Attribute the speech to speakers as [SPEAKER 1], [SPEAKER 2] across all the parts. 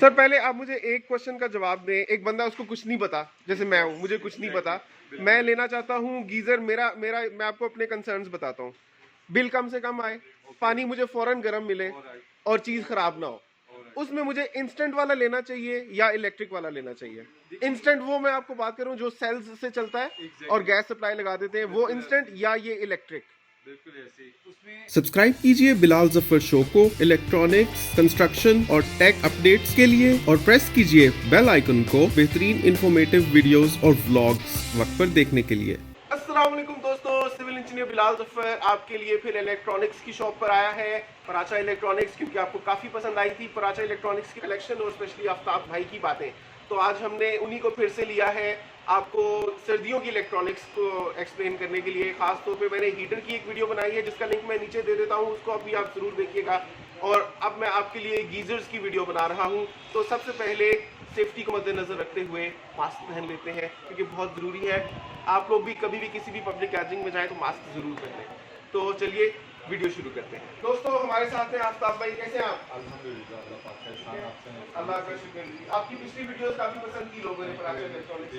[SPEAKER 1] Sir पहले आप मुझे एक क्वेश्चन का जवाब दें। एक बंदा उसको कुछ नहीं पता, जैसे मैं हूँ, मुझे कुछ नहीं पता, मैं लेना चाहता हूँ गीजर। मेरा मेरा मैं आपको अपने कंसर्न्स बताता हूँ। बिल कम से कम आए, पानी मुझे फौरन गर्म मिले और चीज खराब ना हो। उसमें मुझे इंस्टेंट वाला लेना चाहिए या इलेक्ट्रिक वाला लेना चाहिए? इंस्टेंट वो मैं आपको बात करूं जो सेल्स से चलता है और गैस सप्लाई लगा देते हैं, वो इंस्टेंट, या ये इलेक्ट्रिक? सब्सक्राइब कीजिए बिलाल जफर शो को इलेक्ट्रॉनिक्स, कंस्ट्रक्शन और टेक अपडेट्स के लिए और प्रेस कीजिए बेल आइकन को बेहतरीन इंफॉर्मेटिव वीडियोस और व्लॉग्स वक्त पर देखने के लिए। अस्सलाम वालेकुम दोस्तों, सिविल इंजीनियर बिलाल जफर आपके लिए फिर इलेक्ट्रॉनिक्स की शॉप पर आया है, पराचा इलेक्ट्रॉनिक्स, क्योंकि आपको काफ़ी पसंद आई थी पराचा इलेक्ट्रॉनिक्स की कलेक्शन और स्पेशली आफ्ताब भाई की बातें। तो आज हमने उन्हीं को फिर से लिया है आपको सर्दियों की इलेक्ट्रॉनिक्स को एक्सप्लेन करने के लिए। खास तौर पे मैंने हीटर की एक वीडियो बनाई है जिसका लिंक मैं नीचे दे देता हूँ, उसको अभी आप ज़रूर देखिएगा। और अब मैं आपके लिए गीजर्स की वीडियो बना रहा हूँ। तो सबसे पहले सेफ्टी को मद्देनजर रखते हुए मास्क पहन लेते हैं, क्योंकि बहुत ज़रूरी है। आप लोग भी कभी भी किसी भी पब्लिक गैदरिंग में जाएँ तो मास्क ज़रूर पहनें। तो चलिए वीडियो शुरू करते हैं। दोस्तों हमारे साथ हैं आफ्ताब भाई। कैसे हैं आप? अल्लाह का शुक्र। आपकी पिछली वीडियोस काफी पसंद की लोगों ने पराचा इलेक्ट्रॉनिक्स।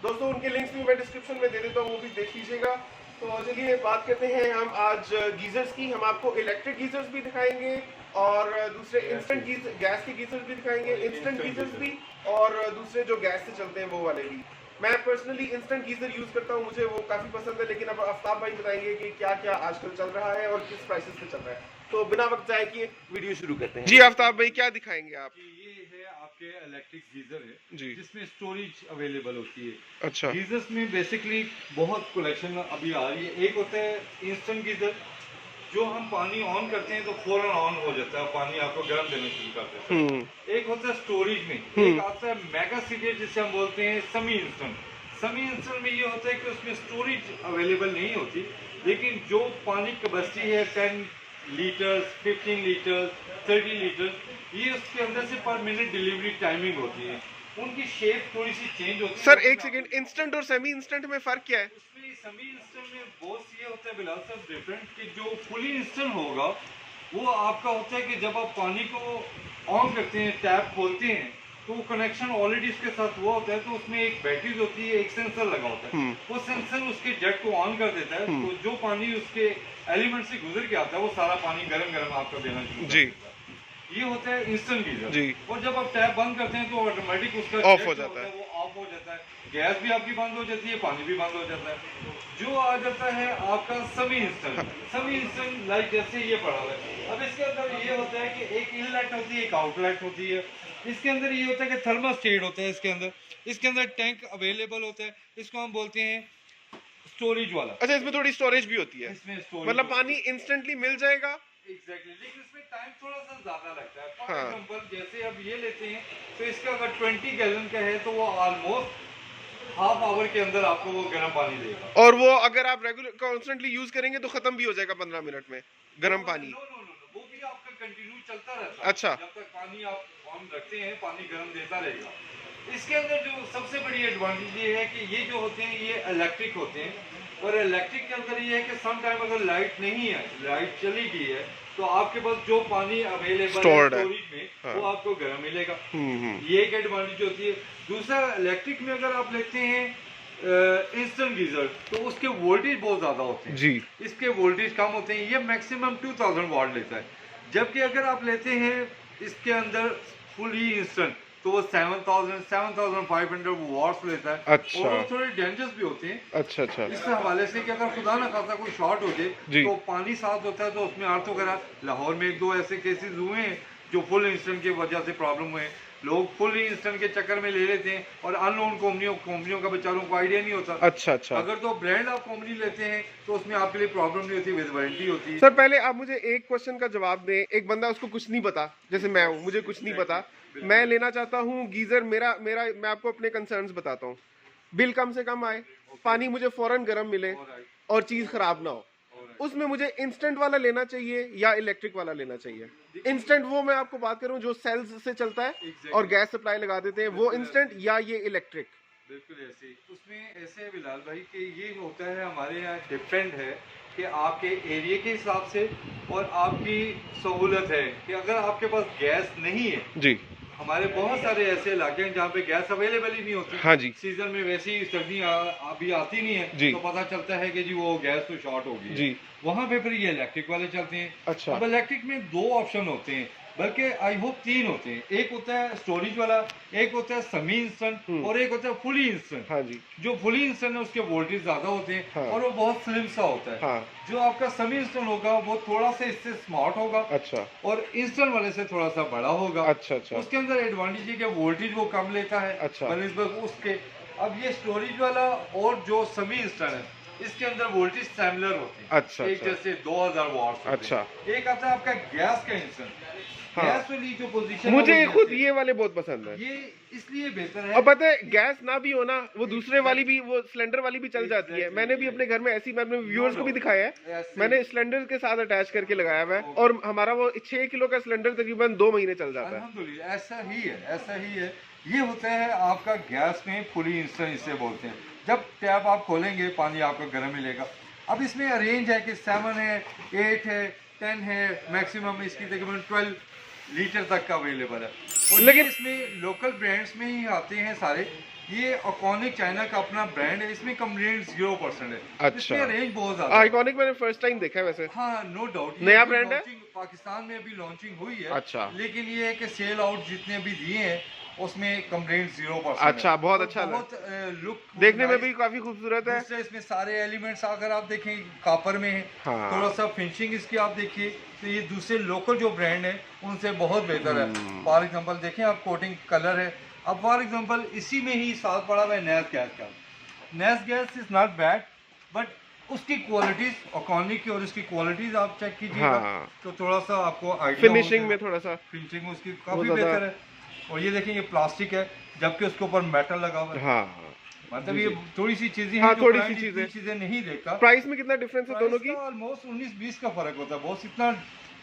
[SPEAKER 1] दोस्तों उनके लिंक्स भी मैं डिस्क्रिप्शन में दे देता हूँ, वो भी देख लीजिएगा। तो चलिए बात करते हैं हम आज गीजर्स की। हम आपको इलेक्ट्रिक गीजर्स भी दिखाएंगे और दूसरे इंस्टेंट गैस के गीजर्स भी दिखाएंगे, इंस्टेंट गीजर्स भी, और दूसरे जो गैस से चलते हैं वो वाले भी। मैं पर्सनली इंस्टेंट गीजर यूज करता हूं, मुझे वो काफी पसंद है। लेकिन अब आफ्ताब भाई बताएंगे कि क्या क्या आजकल चल रहा है और किस प्राइसेस पे चल रहा है। तो बिना वक्त जाए कि वीडियो शुरू करते हैं। जी आफ्ताब भाई क्या दिखाएंगे आप?
[SPEAKER 2] ये है आपके इलेक्ट्रिक गीजर है
[SPEAKER 1] जी,
[SPEAKER 2] जिसमें स्टोरेज अवेलेबल होती है।
[SPEAKER 1] अच्छा,
[SPEAKER 2] गीजर्स में बेसिकली बहुत कलेक्शन अभी आ रही है। एक होता है इंस्टेंट गीजर, जो हम पानी ऑन करते हैं तो फौरन ऑन हो जाता है, पानी आपको गर्म देना शुरू कर देता है। एक होता है स्टोरेज में, एक आता है मेगा सीडेड जिसे हम बोलते हैं सेमी इंस्टेंट। सेमी इंस्टेंट में ये होता है कि उसमें स्टोरेज अवेलेबल नहीं होती, लेकिन जो पानी कैपेसिटी है 10 लीटर्स, 15 लीटर्स, 30 लीटर्स, ये उसके अंदर से पर मिनट डिलीवरी टाइमिंग होती है। उनकी शेप थोड़ी सी चेंज होती है।
[SPEAKER 1] सर एक सेकंड, इंस्टेंट और सेमी इंस्टेंट में फर्क क्या है?
[SPEAKER 2] उसमें सेमी इंस्टेंट में बहुत ये होता है बिलाल साहब डिफरेंट, कि जो फुली इंस्टेंट होगा वो आपका होता है कि जब आप पानी को ऑन करते हैं, टैप खोलते हैं, तो कनेक्शन ऑलरेडी इसके साथ हुआ होता है। तो उसमें एक बैटरी होती है, एक सेंसर लगा होता है। वो सेंसर उसके जेट को ऑन कर देता है, तो जो पानी उसके एलिमेंट से गुजर के आता है वो सारा पानी गर्म गर्म आपको देना शुरू कर देता है। ये होता है इंस्टेंट गीजर। और जब आप टैप बंद करते हैं तो ऑटोमेटिक उसका
[SPEAKER 1] ऑफ हो जाता है,
[SPEAKER 2] वो ऑफ हो जाता है, गैस भी आपकी बंद हो जाती है, पानी भी बंद हो जाता है। जो आ जाता है आपका semi instant. Semi instant like जैसे ये पड़ा हुआ है। अब इसके अंदर ये होता है कि एक इनलेट होती है, एक आउटलेट होती है। इसके अंदर ये होता है कि थर्मोस्टेट होता है इसके अंदर टैंक अवेलेबल होता है, इसको हम बोलते हैं स्टोरेज वाला।
[SPEAKER 1] अच्छा, इसमें थोड़ी स्टोरेज भी होती है,
[SPEAKER 2] इसमें स्टोरेज
[SPEAKER 1] मतलब पानी इंस्टेंटली मिल जाएगा।
[SPEAKER 2] एग्जैक्टली, लेकिन इसमें टाइम थोड़ा सा ज्यादा लगता है। फॉर
[SPEAKER 1] हाँ,
[SPEAKER 2] एग्जांपल जैसे अब ये लेते हैं तो इसका अगर 20 गैलन का है तो वो ऑलमोस्ट हाफ आवर के अंदर आपको वो गर्म पानी देगा।
[SPEAKER 1] और वो अगर आप रेगुलर कॉन्स्टेंटली यूज करेंगे तो खत्म भी हो जाएगा 15 मिनट में गर्म पानी।
[SPEAKER 2] नो नो नो, वो भी आपका कंटिन्यू चलता रहता है।
[SPEAKER 1] अच्छा,
[SPEAKER 2] जब तक पानी आप ऑन रखते हैं पानी गर्म देता रहेगा। इसके अंदर जो सबसे बड़ी एडवांटेज ये है कि ये जो होते हैं ये इलेक्ट्रिक होते हैं, और इलेक्ट्रिक के अंदर ये है कि सम टाइम अगर लाइट नहीं है, लाइट चली गई है, तो आपके पास जो पानी अवेलेबल है स्टोरेज में, हाँ, वो आपको गर्म मिलेगा। ये एक एडवांटेज होती है। दूसरा, इलेक्ट्रिक में अगर आप लेते हैं इंस्टेंट गीजर तो उसके वोल्टेज बहुत ज्यादा होते हैं जी, इसके वोल्टेज कम होते हैं। ये मैक्सिमम 2000 वाट लेता है, जबकि अगर आप लेते हैं इसके अंदर फुली इंस्टेंट तो वो 7500 वाट्स लेता है। अच्छा, और वो थोड़े डेंजरस भी होते हैं। अच्छा अच्छा, इस हवाले से कि अगर खुदा ना खासा कोई शॉर्ट हो जाए तो पानी साथ होता है, तो उसमें अर्थ वगैरह। लाहौर में 1-2 ऐसे केसेस हुए हैं जो फुल इंस्टेंट की वजह से प्रॉब्लम हुए। लोग फुल इंस्टेंट के चक्कर में ले लेते हैं और अननोन कंपनियों का बेचारों को आइडिया नहीं होता। अच्छा अच्छा, अगर तो ब्रांड आप कंपनी लेते हैं तो उसमें आपके लिए प्रॉब्लम नहीं होती, विद वारंटी होती है।
[SPEAKER 1] सर पहले आप मुझे एक क्वेश्चन का जवाब दें। एक बंदा उसको कुछ नहीं पता, जैसे मैं हूँ, मुझे कुछ नहीं पता, मैं लेना चाहता हूँ गीजर। मेरा मेरा मैं आपको अपने कंसर्न्स बताता हूँ। बिल कम से कम आए, पानी मुझे फौरन गर्म मिले और चीज खराब ना हो। उसमें मुझे इंस्टेंट वाला लेना चाहिए या इलेक्ट्रिक वाला लेना चाहिए? इंस्टेंट वो मैं आपको बात करूं जो सेल्स से चलता है और गैस सप्लाई लगा देते हैं, वो इंस्टेंट, या ये इलेक्ट्रिक?
[SPEAKER 2] बिल्कुल ऐसे। उसमें ऐसे है बिलाल भाई कि ये होता है हमारे यहाँ डिफरेंट है कि आपके एरिया के हिसाब से और आपकी सहूलत है कि अगर आपके पास गैस नहीं है जी, हमारे बहुत सारे ऐसे इलाके हैं जहाँ पे गैस अवेलेबल ही नहीं होती।
[SPEAKER 1] हाँ जी।
[SPEAKER 2] सीजन में वैसे ही सर्दी अभी आती नहीं है
[SPEAKER 1] जी।
[SPEAKER 2] तो पता चलता है कि जी वो गैस तो शॉर्ट हो गई है। वहाँ पे फिर ये इलेक्ट्रिक वाले चलते हैं।
[SPEAKER 1] अच्छा।
[SPEAKER 2] अब इलेक्ट्रिक में 2 ऑप्शन होते हैं, बल्कि आई होप 3 होते हैं। एक होता है स्टोरेज वाला, एक होता है सेमी इंस्टेंट और एक होता है फुली इंस्टेंट।
[SPEAKER 1] हाँ जी।
[SPEAKER 2] जो फुली इंस्टेंट है उसके वोल्टेज ज्यादा होते हैं।
[SPEAKER 1] हाँ।
[SPEAKER 2] और वो बहुत स्लिम सा होता है।
[SPEAKER 1] हाँ।
[SPEAKER 2] जो आपका सेमी इंस्टेंट होगा वो थोड़ा सा इससे स्मार्ट होगा।
[SPEAKER 1] अच्छा।
[SPEAKER 2] और इंस्टेंट वाले से थोड़ा सा बड़ा होगा।
[SPEAKER 1] अच्छा अच्छा।
[SPEAKER 2] उसके अंदर एडवांटेज है कि वोल्टेज वो कम लेता है।
[SPEAKER 1] अच्छा।
[SPEAKER 2] बनिस्बत उसके। अब ये स्टोरेज वाला और जो सेमी इंस्टेंट है इसके अंदर वोल्टेज सिमिलर होते हैं।
[SPEAKER 1] अच्छा।
[SPEAKER 2] एक जैसे 2000 वॉट्स।
[SPEAKER 1] अच्छा।
[SPEAKER 2] एक आता है आपका गैस का इंस्टेंट।
[SPEAKER 1] हाँ।
[SPEAKER 2] गैस वाली जो पोजीशन
[SPEAKER 1] मुझे खुद ये वाले बहुत पसंद है।
[SPEAKER 2] ये इसलिए बेहतर है।
[SPEAKER 1] और पता है गैस ना भी हो ना, वो दूसरे वाली भी, वो सिलेंडर वाली भी चल जाती है। मैंने भी अपने घर में ऐसी, मैं अपने व्यूअर्स को भी दिखाया है, मैंने सिलेंडर के साथ अटैच करके लगाया हुआ है और हमारा वो 6 किलो का सिलेंडर तकरीबन 2 महीने चल जाता है।
[SPEAKER 2] अल्हम्दुलिल्लाह ऐसा ही है, ऐसा ही है। ये होता है आपका गैस में फुली इंस्टेंट इसे बोलते हैं। जब टैप आप खोलेंगे पानी आपको गर्म मिलेगा। अब इसमें अरेंज है कि 7 है, 8 है, 10 है, मैक्सिमम इसकी तकरीबन 12 लीटर तक का अवेलेबल है। और लेकिन इसमें लोकल ब्रांड्स में ही आते हैं सारे। ये आइकॉनिक चाइना का अपना ब्रांड है, इसमें कंप्लेंट 0% है।
[SPEAKER 1] अच्छा।
[SPEAKER 2] इसमें रेंज बहुत ज्यादा है।
[SPEAKER 1] आइकॉनिक मैंने फर्स्ट टाइम देखा है वैसे।
[SPEAKER 2] हाँ नो डाउट।
[SPEAKER 1] नया ब्रांड है,
[SPEAKER 2] पाकिस्तान में अभी लॉन्चिंग हुई है।
[SPEAKER 1] अच्छा।
[SPEAKER 2] लेकिन ये है कि सेल आउट जितने भी दिए हैं उसमें कंप्लेंट 0%।
[SPEAKER 1] अच्छा, बहुत अच्छा है।
[SPEAKER 2] बहुत लुक
[SPEAKER 1] देखने में भी काफी खूबसूरत है।
[SPEAKER 2] दूसरे इसमें सारे एलिमेंट्स अगर आप देखें कॉपर में है।
[SPEAKER 1] हाँ।
[SPEAKER 2] थोड़ा सा फिनिशिंग इसकी आप देखिए तो ये दूसरे लोकल जो ब्रांड है उनसे बहुत बेहतर है। फॉर एग्जांपल देखें आप कोटिंग कलर है। अब फॉर एग्जांपल इसी में ही साथ पड़ा हुआ है नैस गैस का। Nice gas is not bad but उसकी क्वालिटीज आइकॉनिक की और इसकी क्वालिटीज आप चेक कीजिएगा।
[SPEAKER 1] हाँ।
[SPEAKER 2] तो थोड़ा सा आपको आइडिया
[SPEAKER 1] फिनिशिंग में थोड़ा सा
[SPEAKER 2] फिनिशिंग उसकी काफी बेहतर है। और ये देखें ये प्लास्टिक है जबकि उसके ऊपर मेटल लगा हुआ है।
[SPEAKER 1] हाँ।
[SPEAKER 2] मतलब ये थोड़ी सी चीजें
[SPEAKER 1] हाँ,
[SPEAKER 2] हैं
[SPEAKER 1] थोड़ी
[SPEAKER 2] जो
[SPEAKER 1] सी
[SPEAKER 2] चीजें नहीं देखता।
[SPEAKER 1] प्राइस में कितना डिफरेंस है दोनों की?
[SPEAKER 2] ऑलमोस्ट 19-20 का फर्क होता है। बहुत इतना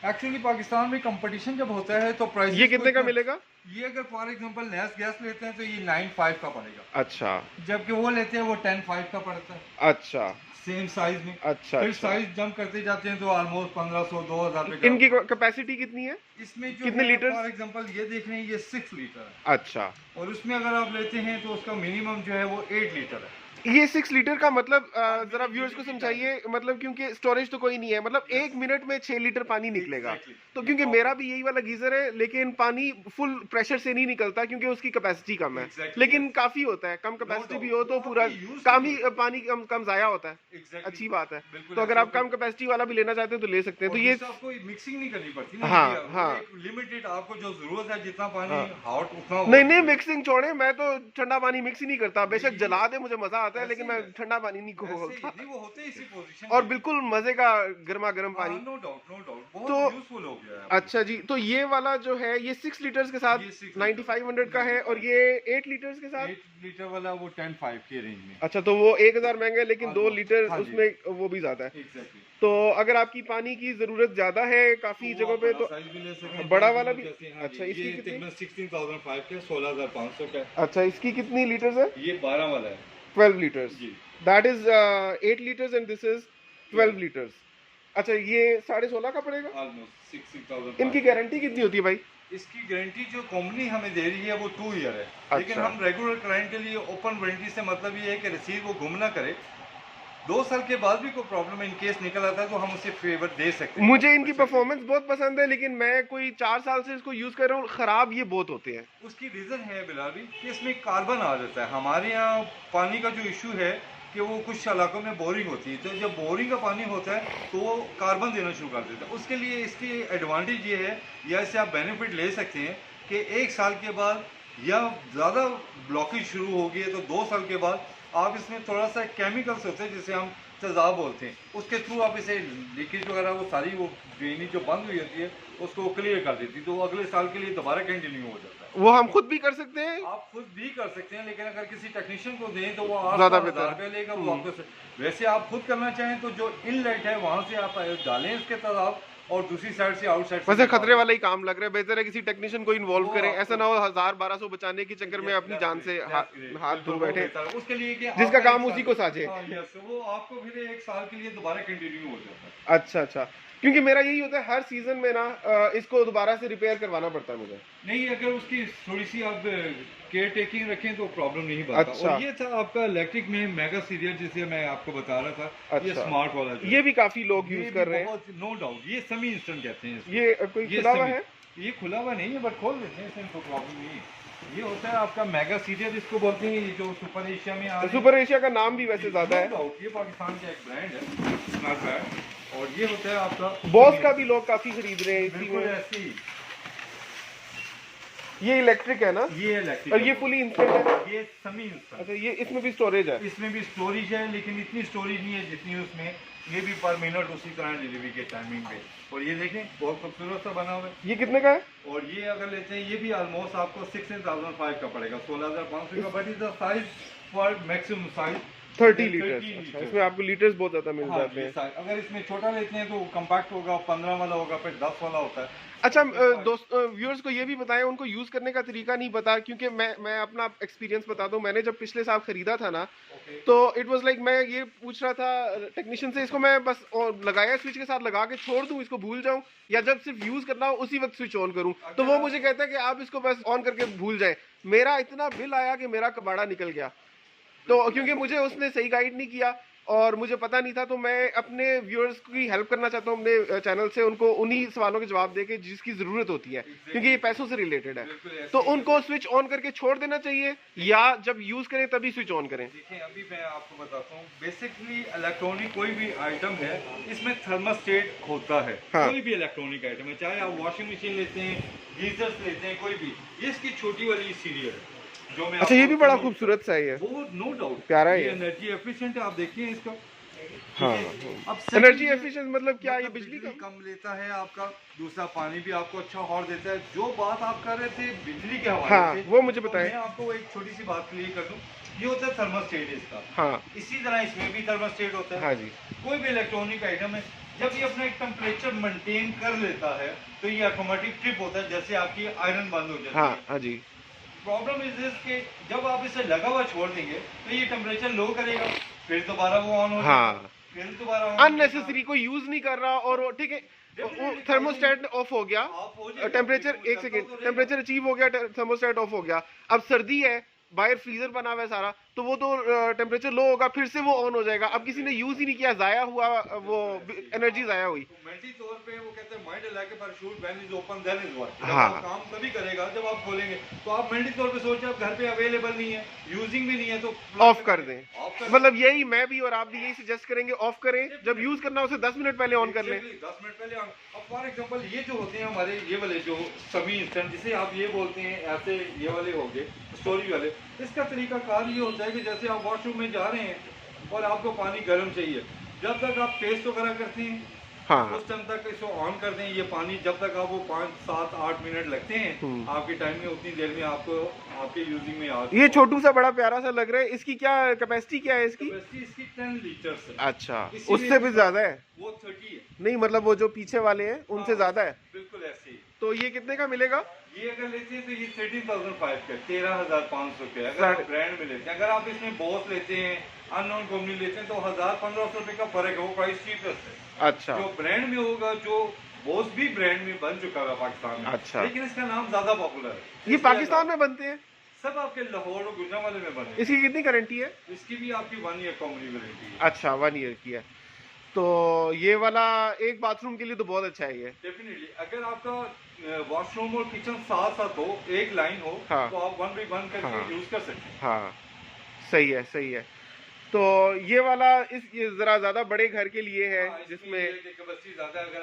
[SPEAKER 2] एक्चुअली पाकिस्तान में कंपटीशन जब होता है तो प्राइस
[SPEAKER 1] ये कितने का मिलेगा?
[SPEAKER 2] ये अगर फॉर एग्जांपल नैस गैस लेते हैं तो ये 9.5 का पड़ेगा।
[SPEAKER 1] अच्छा।
[SPEAKER 2] जबकि वो लेते हैं वो 10.5 का पड़ता है।
[SPEAKER 1] अच्छा।
[SPEAKER 2] सेम साइज में।
[SPEAKER 1] अच्छा।
[SPEAKER 2] फिर साइज जंप करते जाते हैं तो ऑलमोस्ट 1500-2000 रुपए।
[SPEAKER 1] इनकी कैपेसिटी कितनी है?
[SPEAKER 2] इसमें जो
[SPEAKER 1] कितने लीटर?
[SPEAKER 2] फॉर एग्जांपल ये देख रहे हैं ये 6 लीटर है।
[SPEAKER 1] अच्छा।
[SPEAKER 2] और उसमें अगर आप लेते हैं तो उसका मिनिमम जो है वो 8 लीटर है।
[SPEAKER 1] ये 6 लीटर का मतलब जरा व्यूअर्स को समझाइए, मतलब क्योंकि स्टोरेज तो कोई नहीं है, मतलब 1 मिनट में 6 लीटर पानी निकलेगा। तो क्योंकि मेरा भी यही वाला गीजर है लेकिन पानी फुल प्रेशर से नहीं निकलता क्योंकि उसकी कैपेसिटी कम है। लेकिन काफी होता है, कम कैपेसिटी भी हो तो पूरा काम ही पानी कम जाया होता है। अच्छी बात है। तो अगर आप कम कैपेसिटी वाला भी लेना चाहते हैं तो ले सकते हैं। तो ये
[SPEAKER 2] आपको मिक्सिंग नहीं करनी पड़ती ना।
[SPEAKER 1] हाँ हाँ
[SPEAKER 2] लिमिटेड आपको जो जरूरत है जितना पानी हॉट उतना।
[SPEAKER 1] नहीं मिक्सिंग छोड़े, मैं तो ठंडा पानी मिक्स ही नहीं करता। बेशक जला दे मुझे मजा आता है लेकिन मैं ठंडा पानी नहीं खोलता।
[SPEAKER 2] वो होते इसी पोजीशन
[SPEAKER 1] और बिल्कुल मजे का गर्मा गर्म पानी।
[SPEAKER 2] नो डाउट बहुत
[SPEAKER 1] तो
[SPEAKER 2] यूजफुल हो गया है।
[SPEAKER 1] अच्छा जी, तो ये वाला जो है ये 6 लीटर्स के साथ 9500 का है और ये 8 लीटर्स के साथ
[SPEAKER 2] 8 लीटर वाला वो 10.5 के रेंज में।
[SPEAKER 1] अच्छा, तो वो 1000 महंगा है लेकिन 2 लीटर उसमें वो भी ज्यादा है। तो अगर आपकी पानी की जरूरत ज्यादा है काफी जगहों पे तो बड़ा वाला भी। अच्छा, इसकी कितनी?
[SPEAKER 2] 16,500 का 16,500 का।
[SPEAKER 1] अच्छा, इसकी कितनी लीटर्स है?
[SPEAKER 2] ये 12 वाला है।
[SPEAKER 1] 12 litres. That is 8 litres and this is 12 litres. अच्छा, ये 16.5 का पड़ेगा।
[SPEAKER 2] ऑलमोस्ट 6,000।
[SPEAKER 1] इनकी गारंटी कितनी होती है भाई?
[SPEAKER 2] इसकी गारंटी जो कंपनी हमें दे रही है वो 2 ईयर है। लेकिन हम रेगुलर क्लाइंट के लिए ओपन वारंटी से मतलब ये है कि रसीद वो गुम ना करे। 2 साल के बाद भी कोई प्रॉब्लम इन केस निकल आता है तो हम उसे फेवर दे सकते हैं।
[SPEAKER 1] मुझे इनकी परफॉर्मेंस बहुत पसंद है लेकिन मैं कोई 4 साल से इसको यूज कर रहा हूँ, खराब ये बहुत होते हैं।
[SPEAKER 2] उसकी रीजन है बिलाल भी कि इसमें कार्बन आ जाता है। हमारे यहाँ पानी का जो इशू है कि वो कुछ इलाकों में बोरिंग होती है, तो जब बोरिंग का पानी होता है तो वो कार्बन देना शुरू कर देता है। उसके लिए इसकी एडवांटेज ये है या इससे आप बेनिफिट ले सकते हैं कि 1 साल के बाद या ज़्यादा ब्लॉकेज शुरू होगी है तो 2 साल के बाद आप इसमें थोड़ा सा केमिकल्स होते हैं जिसे हम तेजाब बोलते हैं, उसके थ्रू आप इसे लीकेज वगैरह वो सारी वो ड्रेनेज जो बंद हुई होती है उसको क्लियर कर देती है, तो वो अगले साल के लिए दोबारा कंटिन्यू हो जाता है।
[SPEAKER 1] वो हम खुद भी कर सकते हैं?
[SPEAKER 2] आप खुद भी कर सकते हैं लेकिन अगर किसी टेक्नीशियन को दें तो वो 8,000 रुपये लेगा वो आपको। वैसे आप खुद करना चाहें तो जो इनलेट है वहाँ से आप डालें इसके तेजाब और दूसरी साइड से आउटसाइड।
[SPEAKER 1] वैसे खतरे वाला ही काम लग रहा है, बेहतर है किसी टेक्नीशियन को इन्वॉल्व करें, ऐसा ना हो 1000-1200 बचाने के चक्कर में अपनी जान से हाथ धो बैठे।
[SPEAKER 2] उसके लिए कि
[SPEAKER 1] जिसका काम उसी को साझे।
[SPEAKER 2] वो आपको फिर 1 साल के लिए दोबारा कंटिन्यू हो जाता है।
[SPEAKER 1] अच्छा, क्योंकि मेरा यही होता है हर सीजन में ना इसको दोबारा से रिपेयर करवाना पड़ता है मुझे।
[SPEAKER 2] नहीं, अगर उसकी थोड़ी सी आप केयर टेकिंग रखें तो प्रॉब्लम नहीं बनता।
[SPEAKER 1] अच्छा।
[SPEAKER 2] और ये था आपका इलेक्ट्रिक में मेगा सीरियल जिसे मैं आपको बता रहा था।
[SPEAKER 1] अच्छा।
[SPEAKER 2] ये स्मार्ट वाला
[SPEAKER 1] ये भी काफी लोग यूज कर रहे हैं,
[SPEAKER 2] नो डाउट। ये सेमी इंस्टेंट कहते हैं इसको।
[SPEAKER 1] ये कोई खुला हुआ है?
[SPEAKER 2] ये खुला हुआ नहीं है, बट खोल देते हैं, इसमें कोई प्रॉब्लम नहीं है। ये होता है आपका मेगा सीरियल इसको बोलते हैं, ये जो सुपर एशिया में आ
[SPEAKER 1] सुपर एशिया का नाम भी वैसे ज्यादा है।
[SPEAKER 2] ये पाकिस्तान का एक ब्रांड है, नॉट बैड। और ये होता है आपका
[SPEAKER 1] बॉस का भी लोग काफी खरीद रहे हैं इसी
[SPEAKER 2] बिल्कुल
[SPEAKER 1] में।
[SPEAKER 2] ऐसे ही।
[SPEAKER 1] ये इलेक्ट्रिक है ना?
[SPEAKER 2] ये इलेक्ट्रिक
[SPEAKER 1] और ये फुली इंस्टेंट है?
[SPEAKER 2] ये सेमी इंस्टेंट।
[SPEAKER 1] अच्छा, ये इसमें भी स्टोरेज है?
[SPEAKER 2] इसमें भी स्टोरेज है, लेकिन इतनी स्टोरेज नहीं है जितनी उसमें। ये भी पर मिनट उसी तरह डिलीवरी के टाइमिंग पे। और ये देखें बहुत खूबसूरत सा बना हुआ है।
[SPEAKER 1] ये कितने का है?
[SPEAKER 2] और ये अगर लेते हैं, ये भी ऑलमोस्ट आपको 16,500 का पड़ेगा, 16,500 का। But is the size for maximum size
[SPEAKER 1] 30 litre. अच्छा, इसमें आपको लीटर्स बहुत ज्यादा मिल जाते हैं।
[SPEAKER 2] अगर इसमें छोटा लेते हैं तो कम्पैक्ट होगा, 15 वाला होगा, फिर 10 वाला होता है।
[SPEAKER 1] अच्छा, दोस्त व्यूअर्स को ये भी बताएं, उनको यूज करने का तरीका नहीं पता, क्योंकि मैं अपना एक्सपीरियंस बता दूं। मैंने जब पिछले साल खरीदा था ना, तो इट वाज लाइक मैं ये पूछ रहा था टेक्नीशियन से, इसको मैं बस लगाया स्विच के साथ लगा के छोड़ दूं, इसको भूल जाऊं, या जब सिर्फ यूज करना हो उसी वक्त स्विच ऑन करूं? तो वो मुझे कहता है कि आप इसको बस ऑन करके भूल जाएं। मेरा इतना बिल आया कि मेरा कबाड़ा निकल गया, तो क्योंकि मुझे उसने सही गाइड नहीं किया और मुझे पता नहीं था। तो मैं अपने व्यूअर्स की हेल्प करना चाहता हूँ अपने चैनल से, उनको उन्हीं सवालों के जवाब देके जिसकी जरूरत होती है, क्योंकि ये पैसों से रिलेटेड है। तो उनको स्विच ऑन करके छोड़ देना चाहिए, या जब यूज करें तभी स्विच ऑन करें?
[SPEAKER 2] देखिए, अभी मैं आपको बताता हूँ। बेसिकली इलेक्ट्रॉनिक कोई भी आइटम है, इसमें थर्मोस्टेट होता है।
[SPEAKER 1] हाँ।
[SPEAKER 2] कोई भी इलेक्ट्रॉनिक आइटम है, चाहे आप वॉशिंग मशीन लेते हैं, गीजर्स लेते हैं, कोई भी। ये इसकी छोटी वाली सीरियल जो मैं
[SPEAKER 1] अच्छा, ये भी बड़ा खूबसूरत सा है,
[SPEAKER 2] वो नो डाउट
[SPEAKER 1] प्यारा है।
[SPEAKER 2] ये एनर्जी एफिशिएंट है, आप देखिए इसका।
[SPEAKER 1] हाँ।
[SPEAKER 2] अब
[SPEAKER 1] एनर्जी एफिशिएंट मतलब क्या? ये बिजली का
[SPEAKER 2] कम लेता है आपका। दूसरा, पानी भी आपको अच्छा हॉट देता है। जो बात आप कर रहे थे बिजली के हवाले
[SPEAKER 1] हाँ,
[SPEAKER 2] से,
[SPEAKER 1] वो मुझे
[SPEAKER 2] तो
[SPEAKER 1] बताएं।
[SPEAKER 2] मैं आपको एक छोटी सी बात क्लियर कर दूं। ये होता है थर्मोस्टेट इसका।
[SPEAKER 1] हाँ।
[SPEAKER 2] इसी तरह इसमें भी थर्मोस्टेट होता है।
[SPEAKER 1] हाँ जी।
[SPEAKER 2] कोई भी इलेक्ट्रॉनिक आइटम है, जब ये अपना एक टेम्परेचर मेंटेन कर लेता है तो ये ऑटोमेटिक ट्रिप होता है, जैसे आपकी आयरन बंद हो जाती है।
[SPEAKER 1] हाँ। हाँ जी।
[SPEAKER 2] प्रॉब्लम इज दिस कि जब आप इसे लगा हुआ छोड़ देंगे तो ये टेम्परेचर लो करेगा, फिर दोबारा वो ऑन हो जाएगा।
[SPEAKER 1] हाँ।
[SPEAKER 2] फिर दोबारा
[SPEAKER 1] अननेसेसरी कोई यूज नहीं कर रहा, और ठीक है, थर्मोस्टेट ऑफ हो गया, टेम्परेचर, एक सेकेंड, टेम्परेचर अचीव हो गया, थर्मोस्टेट ऑफ हो गया। अब सर्दी है, बाहर फ्रीजर बना हुआ है सारा, तो वो तो टेम्परेचर लो होगा, फिर से वो ऑन हो जाएगा। अब किसी ने यूज ही नहीं किया, जाया हुआ, वो एनर्जी जाया हुई।
[SPEAKER 2] मेंटली तौर पे वो कहते हैं mind like a parachute when is open then is work.
[SPEAKER 1] हाँ।
[SPEAKER 2] काम तभी करेगा जब आप खोलेंगे। तो आप मेंटली तौर पे सोचें आप घर पे अवेलेबल नहीं है, यूजिंग भी नहीं है, तो
[SPEAKER 1] ऑफ कर दें। मतलब यही मैं भी और आप भी यही सजेस्ट करेंगे, ऑफ करें, जब यूज करना हो उसे 10 मिनट पहले ऑन कर लें।
[SPEAKER 2] 10 मिनट पहले ऑन। अब फॉर एग्जांपल ये जो होते हैं हमारे, ये वाले जो सेमी इंस्टेंट जिसे आप ये बोलते हैं, ऐसे ये वाले हो गए स्टोरेज वाले, इसका तरीका कार ये होता है कि जैसे आप वॉशरूम में जा रहे हैं और आपको पानी गर्म चाहिए, जब तक आप पेस्ट वगैरह करते हैं,
[SPEAKER 1] हाँ।
[SPEAKER 2] उस टाइम तक इसको ऑन कर दें। ये पानी जब तक आप वो 5, 7, 8 मिनट लगते हैं आपके टाइम में, उतनी देर में आपको आपके यूजिंग में आ।
[SPEAKER 1] ये छोटू सा बड़ा प्यारा सा लग रहा है। इसकी क्या कैपेसिटी क्या है इसकी?
[SPEAKER 2] इसकी 10 लीटर है।
[SPEAKER 1] अच्छा, उससे भी ज्यादा है?
[SPEAKER 2] वो 30 है।
[SPEAKER 1] नहीं, मतलब वो जो पीछे वाले हैं उनसे ज्यादा है।
[SPEAKER 2] बिल्कुल ऐसे ही।
[SPEAKER 1] तो ये कितने का मिलेगा?
[SPEAKER 2] ये अगर लेते हैं तो ये 13,500 का, 13,500 के। अगर आप ब्रांड में लेते हैं, अगर आप इसमें बॉस लेते हैं, अननोन कंपनी लेते हैं, तो 1,000-1,500 रुपए का फर्क है। वो प्राइस चीपेस्ट है।
[SPEAKER 1] अच्छा।
[SPEAKER 2] जो ब्रांड में होगा, जो बॉस भी ब्रांड में बन चुका है पाकिस्तान में।
[SPEAKER 1] अच्छा।
[SPEAKER 2] लेकिन इसका नाम ज्यादा पॉपुलर है।
[SPEAKER 1] ये पाकिस्तान में बनते हैं?
[SPEAKER 2] सब आपके लाहौर और गुजरांवाले में बने।
[SPEAKER 1] इसकी कितनी गारंटी है?
[SPEAKER 2] इसकी भी आपकी 1 ईयर कंपनी वारंटी है।
[SPEAKER 1] अच्छा, 1 ईयर की है। तो ये वाला एक बाथरूम के लिए तो बहुत अच्छा है ये।
[SPEAKER 2] डेफिनेटली। अगर आपका वॉशरूम और किचन साथ साथ हो, एक लाइन हो,
[SPEAKER 1] हाँ।
[SPEAKER 2] तो आप 1 by 1 करके यूज कर सकते हैं।
[SPEAKER 1] हाँ, सही है, सही है। तो ये वाला ये जरा ज्यादा बड़े घर के लिए है, जिसमें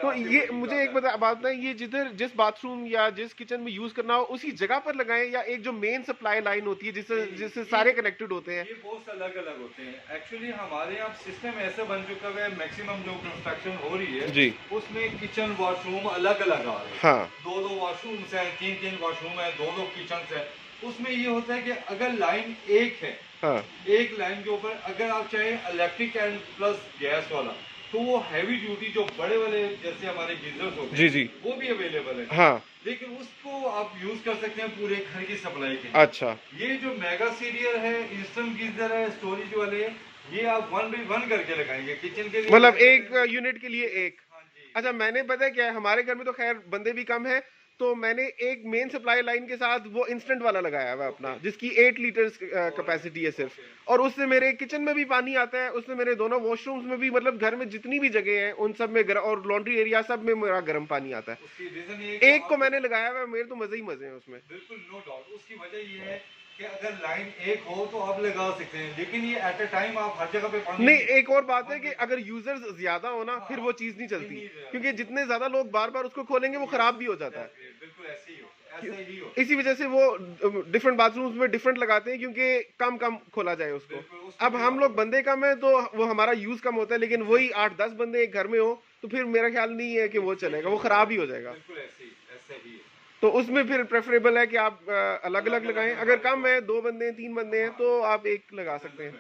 [SPEAKER 1] तो ये मुझे एक बात बताएं, ये जिस बाथरूम या जिस किचन में यूज करना हो उसी जगह पर लगाएं, या एक जो मेन सप्लाई लाइन होती है जिससे सारे कनेक्टेड होते हैं?
[SPEAKER 2] ये बहुत अलग अलग होते हैं। एक्चुअली हमारे यहाँ सिस्टम ऐसा बन चुका है, मैक्सिमम जो कंस्ट्रक्शन हो रही है जी, उसमें किचन वॉशरूम अलग अलग आ रहे हैं। हाँ। 2-2 वॉशरूम्स हैं, 3-3 वॉशरूम है, 2-2 किचन है। उसमें ये होता है कि अगर लाइन एक है, हाँ, एक लाइन के ऊपर अगर आप चाहे इलेक्ट्रिक एंड प्लस गैस वाला, तो वो हैवी ड्यूटी जो बड़े वाले जैसे हमारे गीजर्स होते हैं जी जी, वो भी अवेलेबल है। हाँ। लेकिन उसको आप यूज कर सकते हैं पूरे घर की सप्लाई के लिए। अच्छा। ये जो मेगा सीरियल है, इंस्टेंट गीजर है, स्टोरेज वाले, ये आप 1 by 1 करके लगाएंगे किचन के लिए।
[SPEAKER 1] मतलब एक यूनिट के लिए एक? हाँ जी। अच्छा, मैंने पता है क्या है, हमारे घर में तो खैर बंदे भी कम है, तो मैंने एक मेन सप्लाई लाइन के साथ वो इंस्टेंट वाला लगाया हुआ है अपना, जिसकी 8 लीटर्स कैपेसिटी है सिर्फ, और उससे मेरे किचन में भी पानी आता है, उससे मेरे दोनों वॉशरूम्स में भी, मतलब घर में जितनी भी जगह है उन सब में और लॉन्ड्री एरिया सब में मेरा गर्म पानी आता है।
[SPEAKER 2] उसकी रीजन ये है
[SPEAKER 1] एक को मैंने लगाया हुआ है, मेरे तो मजे ही मजे हैं उसमें।
[SPEAKER 2] बिल्कुल नो डाउट, उसकी वजह ये है कि अगर लाइन एक हो तो आप लगा सकते हैं, लेकिन ये एट अ टाइम आप हर जगह पे पानी
[SPEAKER 1] नहीं, एक और बात है कि अगर यूजर्स ज्यादा हो ना, फिर वो चीज नहीं चलती, क्योंकि जितने ज्यादा लोग बार बार उसको खोलेंगे वो खराब भी हो जाता है।
[SPEAKER 2] बिल्कुल ऐसे ही हो, ऐसे ही हो।
[SPEAKER 1] इसी वजह से वो डिफरेंट बाथरूम्स में डिफरेंट लगाते हैं, क्योंकि कम कम खोला जाए उसको। अब हम लोग बंदे कम है तो वो हमारा यूज कम होता है, लेकिन वही 8-10 बंदे एक घर में हो तो फिर मेरा ख्याल नहीं है कि वो चलेगा, वो खराब ही हो जाएगा।
[SPEAKER 2] बिल्कुल ऐसे ही है।
[SPEAKER 1] तो उसमें फिर प्रेफरेबल है कि आप अलग अलग लगाएं। अगर कम है, 2 बंदे हैं, 3 बंदे हैं, तो आप एक लगा सकते हैं।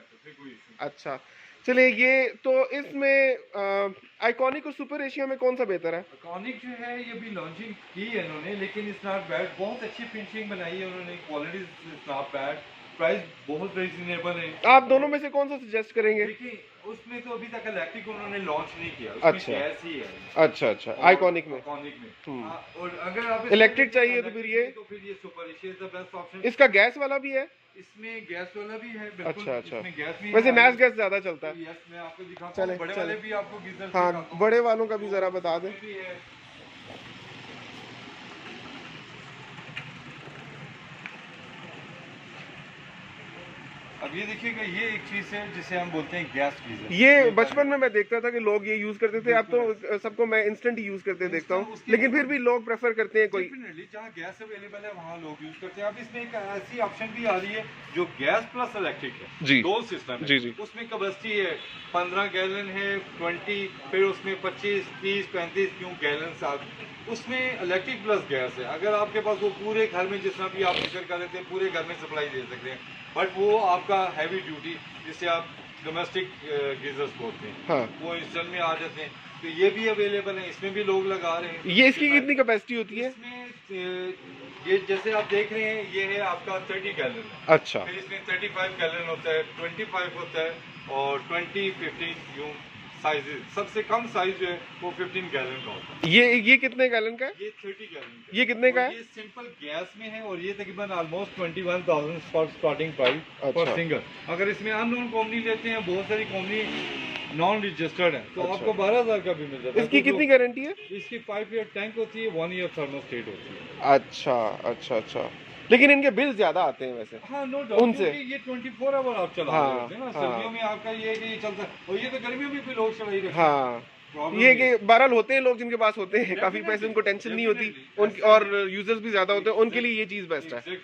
[SPEAKER 1] अच्छा, चलिए, ये तो इसमें आइकॉनिक और सुपर एशिया में कौन सा बेहतर है?
[SPEAKER 2] आइकॉनिक जो है ये भी लॉन्चिंग की है इन्होंने, लेकिन इट्स नॉट बैड, बहुत अच्छी फिनिशिंग बनाई है उन्होंने, quality is not bad, price बहुत रीजनेबल है।
[SPEAKER 1] आप दोनों में से कौन सा सजेस्ट करेंगे?
[SPEAKER 2] देखिए, उसमें तो अभी तक इलेक्ट्रिक उन्होंने लॉन्च नहीं किया,
[SPEAKER 1] अच्छा।
[SPEAKER 2] उसमें गैस ही है।
[SPEAKER 1] अच्छा, आइकॉनिक में।
[SPEAKER 2] और अगर आप
[SPEAKER 1] इलेक्ट्रिक चाहिए तो फिर ये
[SPEAKER 2] super Asia is the best option.
[SPEAKER 1] इसका गैस वाला भी है?
[SPEAKER 2] इसमें गैस वाला भी है, बिल्कुल।
[SPEAKER 1] अच्छा।
[SPEAKER 2] इसमें गैस भी
[SPEAKER 1] वैसे
[SPEAKER 2] है।
[SPEAKER 1] नैस गैस ज्यादा चलता है।
[SPEAKER 2] यस, मैं आपको दिखाता हूं, बड़े वाले भी आपको गीजर
[SPEAKER 1] हाँ,
[SPEAKER 2] दिखाता हूं।
[SPEAKER 1] बड़े वालों का भी जरा बता दें।
[SPEAKER 2] भी है। अब ये देखिएगा, ये एक चीज है जिसे हम बोलते हैं गैस गीजर।
[SPEAKER 1] ये बचपन में मैं देखता था कि लोग ये यूज करते थे, अब तो सबको मैं इंस्टेंट ही यूज करते देखता हूँ, लेकिन फिर भी लोग प्रेफर करते हैं कोई।
[SPEAKER 2] डेफिनेटली जहाँ गैस अवेलेबल है वहाँ लोग यूज करते हैं। अब इसमें एक ऐसी ऑप्शन भी आ रही है जो गैस प्लस इलेक्ट्रिक है
[SPEAKER 1] जी।
[SPEAKER 2] दो सिस्टम है।
[SPEAKER 1] जी।
[SPEAKER 2] उसमें कैपेसिटी है 15 गैलन है, 20, फिर उसमें 25, 30, 35 क्यों गैलन साथ, उसमें इलेक्ट्रिक प्लस गैस है। अगर आपके पास वो पूरे घर में जितना भी आप जिक्र कर रहे थे पूरे घर में सप्लाई दे सकते हैं, बट वो आपका हैवी ड्यूटी जिसे आप डोमेस्टिक गीजर्स बोलते हैं,
[SPEAKER 1] हाँ।
[SPEAKER 2] वो इंस्टॉल में आ जाते हैं, तो ये भी अवेलेबल है, इसमें भी लोग लगा रहे हैं।
[SPEAKER 1] ये इसकी कितनी कैपेसिटी होती है?
[SPEAKER 2] इसमें ये जैसे आप देख रहे हैं, ये है आपका 30 गैलन।
[SPEAKER 1] अच्छा।
[SPEAKER 2] फिर इसमें 35 गैलन होता है, 25 होता है, और 20, 15 यूं साइज। सबसे कम साइज जो है वो 15 गैलन का होता है।
[SPEAKER 1] ये कितने गैलन का है?
[SPEAKER 2] ये 30 गैलन का।
[SPEAKER 1] ये कितने का है?
[SPEAKER 2] ये सिंपल गैस में है, और ये तकरीबन almost 21,000 for starting price for single. अगर इसमें अननोन कंपनी लेते हैं, बहुत सारी कंपनी नॉन रजिस्टर्ड है, तो आपको 12,000 का भी मिल जाता है।
[SPEAKER 1] इसकी कितनी गारंटी है?
[SPEAKER 2] इसकी 5 ईयर टैंक होती है, 1 ईयर थर्मोस्टेट होती है।
[SPEAKER 1] अच्छा, लेकिन इनके बिल ज्यादा आते हैं वैसे।
[SPEAKER 2] हाँ, नो डाउट,
[SPEAKER 1] उनसे
[SPEAKER 2] ये 24 आवर आप चला सकते हैं ना। सर्दियों में आपका ये है कि ये चलता है, और ये तो गर्मियों में भी लोग चला ही रखते हैं।
[SPEAKER 1] हाँ, ये कि बहरहाल होते हैं लोग जिनके पास होते हैं काफी पैसे, उनको टेंशन नहीं होती, उनकी और यूजर्स भी ज्यादा होते हैं, उनके लिए ये चीज बेस्ट है।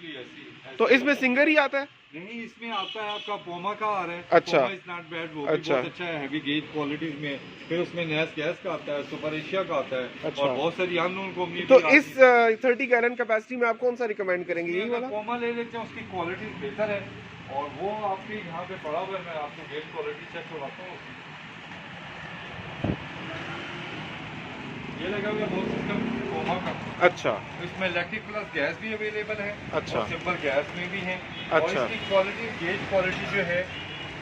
[SPEAKER 1] तो इसमें सिंगर ही आता है?
[SPEAKER 2] नहीं, इसमें आता है आपका पोमा का आ रहा है।
[SPEAKER 1] अच्छा।
[SPEAKER 2] पोमा इज नॉट बैड, वो भी बहुत अच्छा है, हैवी गेज क्वालिटीज में। फिर उसमें नैस गैस का आता है, सुपर एशिया का आता है।
[SPEAKER 1] अच्छा।
[SPEAKER 2] और बहुत सारी अननोन कंपनी।
[SPEAKER 1] तो इस 30 गैलन कैपेसिटी में आप कौन सा रिकमेंड करेंगे? यही वाला
[SPEAKER 2] पोमा ले लेते हैं, उसकी क्वालिटी बेहतर है, और वो आपके यहाँ पे पड़ा हुआ है। मैं आपको गेज क्वालिटी चेक करवाता हूँ। ये लगा हुआ बहुत सिस्टम पोमा का।
[SPEAKER 1] अच्छा।
[SPEAKER 2] इसमें इलेक्ट्रिक प्लस गैस भी अवेलेबल है।
[SPEAKER 1] अच्छा।
[SPEAKER 2] और सिंपल गैस में भी है।
[SPEAKER 1] अच्छा।
[SPEAKER 2] और इसकी क्वालिटी, गेज क्वालिटी जो है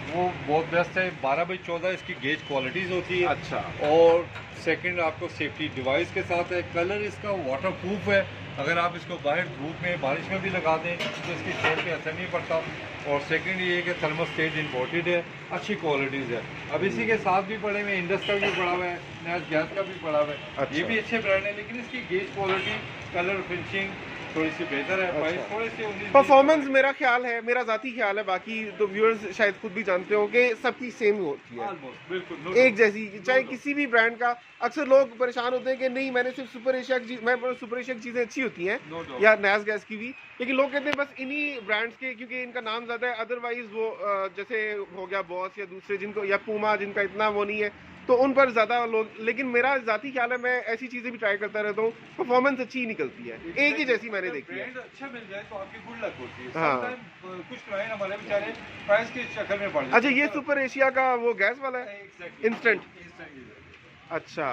[SPEAKER 2] वो बहुत बेस्ट है। 12/14 इसकी गेज क्वालिटीज होती है।
[SPEAKER 1] अच्छा।
[SPEAKER 2] और सेकंड, आपको सेफ्टी डिवाइस के साथ है। कलर इसका वाटर प्रूफ है, अगर आप इसको बाहर धूप में, बारिश में भी लगा दें तो इसकी शेड पे असर नहीं पड़ता। और सेकंड ये है कि थर्मोस्टेट इंपोर्टेड है, अच्छी क्वालिटीज़ है। अब इसी के साथ भी पड़े हुए इंडस का भी पड़ा हुआ है, नैस गैस का भी पड़ा हुआ है।
[SPEAKER 1] अच्छा।
[SPEAKER 2] ये भी अच्छे ब्रांड है, लेकिन इसकी गेज क्वालिटी, कलर फिनिशिंग थोड़ी सी बेहतर है। प्राइस थोड़े से 19-20
[SPEAKER 1] परफॉर्मेंस मेरा ख्याल है, मेरा जाती ख्याल है, बाकी तो व्यूअर्स शायद खुद भी जानते हो कि सबकी सेम होती है,
[SPEAKER 2] ऑलमोस्ट बिल्कुल
[SPEAKER 1] एक जैसी, चाहे किसी भी ब्रांड का। अक्सर लोग परेशान होते हैं कि नहीं, मैंने सिर्फ सुपर एशिया की सुपर एशिया की चीज़ें अच्छी होती हैं, या नैस गैस की भी, लेकिन लोग कहते हैं बस इन्हीं ब्रांड्स के, क्योंकि इनका नाम ज़्यादा है। अदरवाइज वो जैसे हो गया बॉस या दूसरे जिनको, या पूमा जिनका इतना वो नहीं है, तो उन पर ज़्यादा लोग। लेकिन मेरा जाती ख्याल है, मैं ऐसी चीज़ें भी ट्राई करता रहता हूँ, परफॉर्मेंस अच्छी ही निकलती है, एक ही जैसी मैंने देखी है।
[SPEAKER 2] अच्छा मिल जाए तो आपकी गुड लक होती है।
[SPEAKER 1] हाँ।
[SPEAKER 2] Sometimes कुछ क्लाइंट हमारे बेचारे प्राइस के चक्कर में पड़ जाते हैं।
[SPEAKER 1] अच्छा, ये सुपर एशिया का वो गैस वाला है, इंस्टेंट। अच्छा,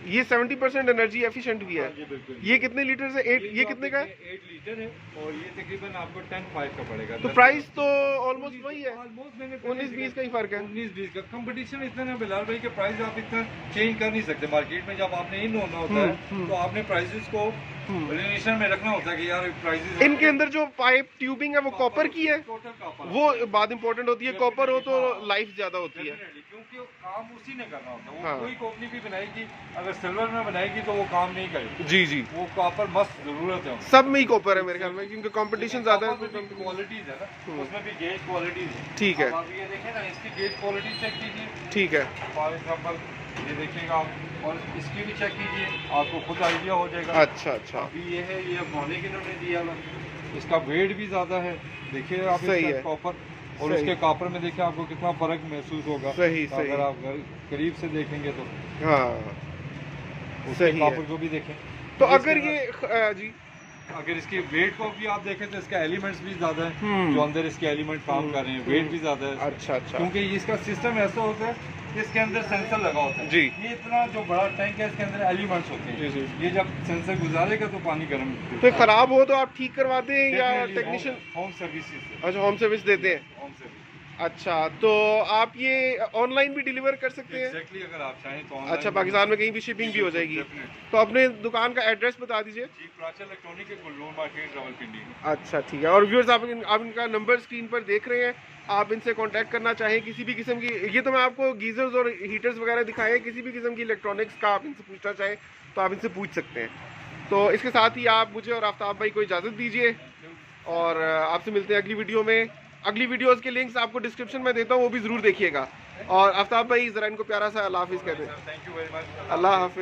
[SPEAKER 1] ये 70% एनर्जी एफिशिएंट भी है।
[SPEAKER 2] जी बिल्कुल।
[SPEAKER 1] ये कितने लीटर से 8 ये कितने का है?
[SPEAKER 2] 8 लीटर है और ये तकरीबन आपको 10.5 का पड़ेगा।
[SPEAKER 1] तो प्राइस तो ऑलमोस्ट वही है,
[SPEAKER 2] ऑलमोस्ट मैंने
[SPEAKER 1] 19-20 का ही फर्क है।
[SPEAKER 2] 19-20 का कंपटीशन इतना ना बिलाल भाई के प्राइस आप इतना चेंज कर नहीं सकते मार्केट में। जब आपने इन होना होता है तो आपने प्राइसेस को रिलेशन में रखना होता है कि यार प्राइसेस।
[SPEAKER 1] इनके अंदर जो पाइप ट्यूबिंग है वो कॉपर की है,
[SPEAKER 2] टोटल कॉपर,
[SPEAKER 1] वो बात इंपॉर्टेंट होती है। कॉपर हो तो लाइफ ज्यादा होती है,
[SPEAKER 2] क्योंकि काम उसी ने करना होता है। वो
[SPEAKER 1] हाँ।
[SPEAKER 2] कोई कंपनी भी बनाएगी अगर सिल्वर में बनाएगी तो वो काम नहीं करेगी।
[SPEAKER 1] जी जी,
[SPEAKER 2] वो कॉपर मस्त जरूरत है।
[SPEAKER 1] सब में ही कॉपर है मेरे ख्याल में, क्योंकि कंपटीशन ज्यादा है।
[SPEAKER 2] क्वालिटीज है ना, उसमें भी गेज क्वालिटीज है।
[SPEAKER 1] ठीक है,
[SPEAKER 2] अब आप ये देखें ना, इसकी गेज क्वालिटी चेक कीजिए।
[SPEAKER 1] ठीक है,
[SPEAKER 2] फॉर एग्जांपल ये देखिएगा आप, और इसकी भी चेक कीजिए, आपको खुद आइडिया हो जाएगा।
[SPEAKER 1] अच्छा अच्छा।
[SPEAKER 2] अभी ये है, ये मॉर्निंग इन्होंने दिया हुआ, इसका वेट भी ज्यादा है। देखिए आप
[SPEAKER 1] सही
[SPEAKER 2] इसका
[SPEAKER 1] है।
[SPEAKER 2] कॉपर और
[SPEAKER 1] सही।
[SPEAKER 2] उसके कॉपर में देखिए आपको कितना फर्क महसूस होगा।
[SPEAKER 1] सही सही,
[SPEAKER 2] अगर आप करीब से देखेंगे तो
[SPEAKER 1] हाँ
[SPEAKER 2] उसके
[SPEAKER 1] सही है।
[SPEAKER 2] कॉपर को भी देखें।
[SPEAKER 1] तो
[SPEAKER 2] इसके
[SPEAKER 1] अगर
[SPEAKER 2] अंदर-
[SPEAKER 1] ये जी,
[SPEAKER 2] अगर इसके वेट को भी आप देखें तो इसका एलिमेंट्स भी ज्यादा है,
[SPEAKER 1] हम्म।
[SPEAKER 2] जो अंदर इसके एलिमेंट काम कर रहे हैं, वेट भी ज्यादा है।
[SPEAKER 1] अच्छा अच्छा,
[SPEAKER 2] क्योंकि इसका सिस्टम ऐसा होता है कि इसके अंदर सेंसर लगा होता है।
[SPEAKER 1] जी।
[SPEAKER 2] ये इतना जो बड़ा टैंक है इसके अंदर एलिमेंट्स होते हैं।
[SPEAKER 1] जी जी।
[SPEAKER 2] ये जब सेंसर गुजारेगा तो पानी गर्म
[SPEAKER 1] तो खराब हो तो आप ठीक करवाते हैं या टेक्नीशियन?
[SPEAKER 2] Home services.
[SPEAKER 1] अच्छा, होम सर्विस देते हैं।
[SPEAKER 2] होम सर्विस
[SPEAKER 1] अच्छा, तो आप ये ऑनलाइन भी डिलीवर कर सकते हैं?
[SPEAKER 2] एग्जैक्टली, अगर आप चाहें तो online
[SPEAKER 1] अच्छा, पाकिस्तान में कहीं भी शिपिंग भी हो जाएगी।
[SPEAKER 2] Definitely।
[SPEAKER 1] तो अपने दुकान का एड्रेस बता दीजिए।
[SPEAKER 2] जी, प्राचा इलेक्ट्रॉनिक के गुलनूर मार्केट रावलपिंडी।
[SPEAKER 1] अच्छा ठीक है। और व्यूअर्स, आप इनका नंबर स्क्रीन पर देख रहे हैं, आप इनसे कांटेक्ट करना चाहें किसी भी किस्म की, ये तो मैं आपको गीजर्स और हीटर्स वगैरह दिखाए हैं, किसी भी किस्म की इलेक्ट्रॉनिक्स का आप इनसे पूछना चाहें तो आप इनसे पूछ सकते हैं। तो इसके साथ ही आप मुझे और आफ्ताब भाई को इजाज़त दीजिए और आपसे मिलते हैं अगली वीडियो में। अगली वीडियोस के लिंक्स आपको डिस्क्रिप्शन में देता हूँ, वो भी ज़रूर देखिएगा। और आफ्ताब भाई ज़रा इनको प्यारा सा अल्लाह हाफिज़ कहते हैं।
[SPEAKER 2] Thank you very much.
[SPEAKER 1] अल्लाह हाफिज़।